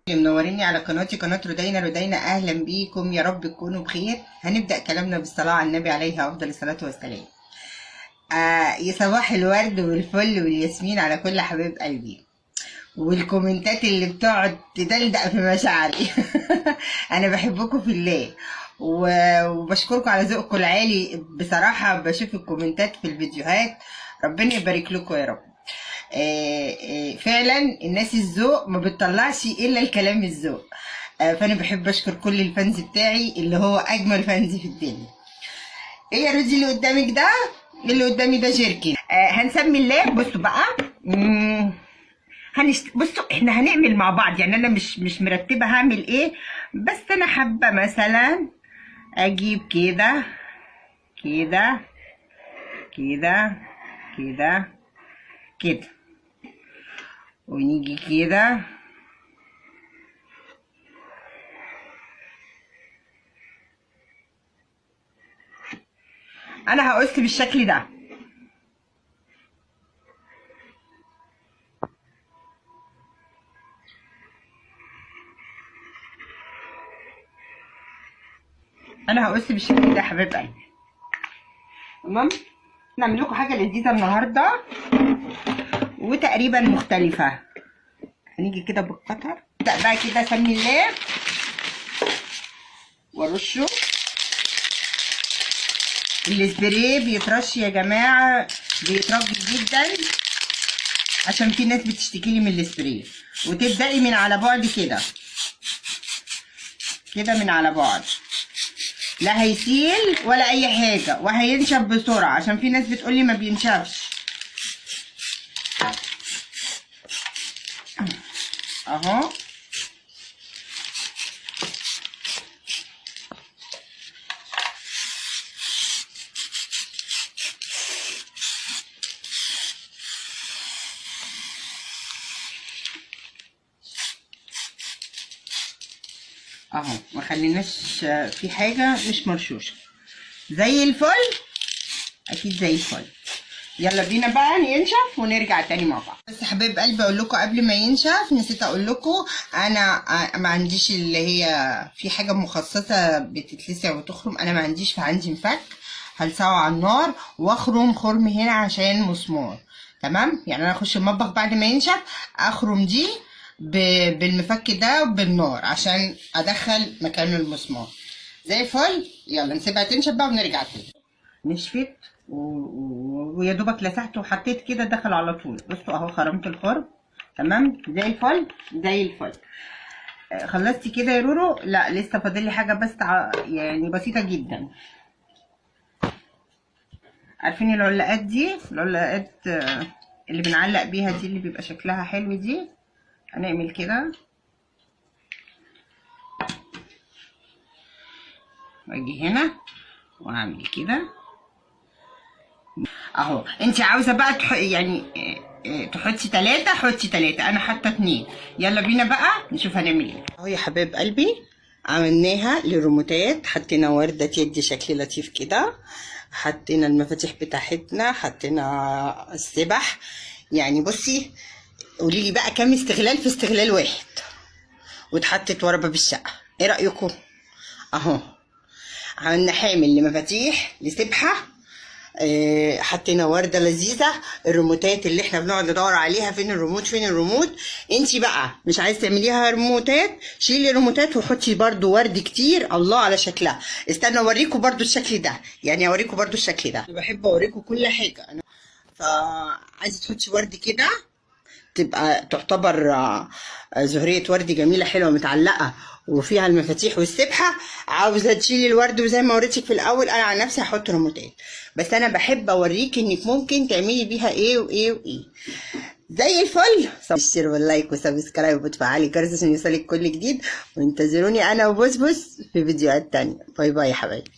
منوريني على قناتي، قناة رودينا. اهلا بيكم، يا رب تكونوا بخير. هنبدأ كلامنا بالصلاة على النبي عليه افضل الصلاة والسلام. يا صباح الورد والفل والياسمين على كل حبايب قلبي، والكومنتات اللي بتقعد تدلدق في مشاعري. انا بحبكم في الله وبشكركم على ذوقكم العالي. بصراحة بشوف الكومنتات في الفيديوهات، ربنا يبارك لكم يا رب. فعلا الناس الذوق ما بتطلعش الا الكلام الذوق. فانا بحب اشكر كل الفانز بتاعي اللي هو اجمل فانز في الدنيا. ايه يا رودي اللي قدامك ده؟ اللي قدامي ده جيركن. هنسمي الله. بصوا بقى، بصوا احنا هنعمل مع بعض، يعني انا مش مرتبه هعمل ايه، بس انا حابه مثلا اجيب كده كده كده كده كده، ونيجي كده انا هقص بالشكل ده. انا هقص بالشكل ده يا حبايب قلبي. تمام، نعمل لكم حاجه لذيذه النهارده وتقريبا مختلفه. هنيجي كده بالقطر، نبدا بقى كده سمي الله وارشه. السبراي بيترش يا جماعه، بيترج جدا، عشان في ناس بتشتكي لي من السبراي. وتبدأي من على بعد كده كده، من على بعد، لا هيسيل ولا اي حاجه، وهينشف بسرعه عشان في ناس بتقولي ما بينشفش. اهو اهو، ما خليناش في حاجه مش مرشوشه. زي الفل، اكيد زي الفل. يلا بينا بقى ينشف ونرجع تاني مع بعض. بس حبايب قلبي اقول لكم قبل ما ينشف، نسيت اقول لكم انا ما عنديش اللي هي في حاجه مخصصه بتتلسع وتخرم، انا ما عنديش، فعندي مفك هلسعه على النار واخرم خرم هنا عشان مسمار. تمام، يعني انا اخش المطبخ بعد ما ينشف اخرم دي بالمفك ده بالنار عشان ادخل مكانه المسمار. زي الفل. يلا نسيبها تنشف بقى ونرجع تاني. نشفت ويا دوبك لسعت وحطيت كده دخل على طول. بصوا اهو خرمت الخرم. تمام، زي الفل زي الفل. خلصتي كده يا رورو؟ لا لسه فاضل لي حاجه بس يعني بسيطه جدا. عارفين العلاقات دي، العلاقات اللي بنعلق بيها دي، اللي بيبقى شكلها حلو دي، هنعمل كده واجي هنا واعمل كده اهو. انت عاوزه بقى يعني تحطي 3 حطي 3، انا حاطه 2. يلا بينا بقى نشوف هنعمل ايه. اهو يا حبايب قلبي عملناها للريموتات، حطينا ورده تدي شكل لطيف كده، حطينا المفاتيح بتاعتنا، حطينا السبح. يعني بصي قولي لي بقى كام استغلال في استغلال واحد، واتحطت ورا باب الشقه. ايه رايكم؟ اهو عملنا حامل لمفاتيح لسبحه، حطينا ورده لذيذه. الريموتات اللي احنا بنقعد ندور عليها، فين الريموت فين الريموت. انتي بقى مش عايزه تعمليها ريموتات، شيلي ريموتات وحطي برضو ورد كتير. الله على شكلها. استنى اوريكم برضو الشكل ده، يعني اوريكم برضو الشكل ده. انا بحب اوريكم كل حاجه انا. فعايزه تحطي ورد كده تبقى تعتبر زهرية ورد جميلة حلوة متعلقة وفيها المفاتيح والسبحة. عاوزة تشيلي الورد وزي ما وريتك في الأول، أنا عن نفسي هحط ريموتات، بس أنا بحب أوريك إنك ممكن تعملي بيها إيه وإيه وإيه. زي الفل. اشترك واللايك وسبسكرايب وتفعلي الجرس عشان يوصلك كل جديد، وانتظروني أنا وبسبس في فيديوهات تانية. باي باي يا حبايبي.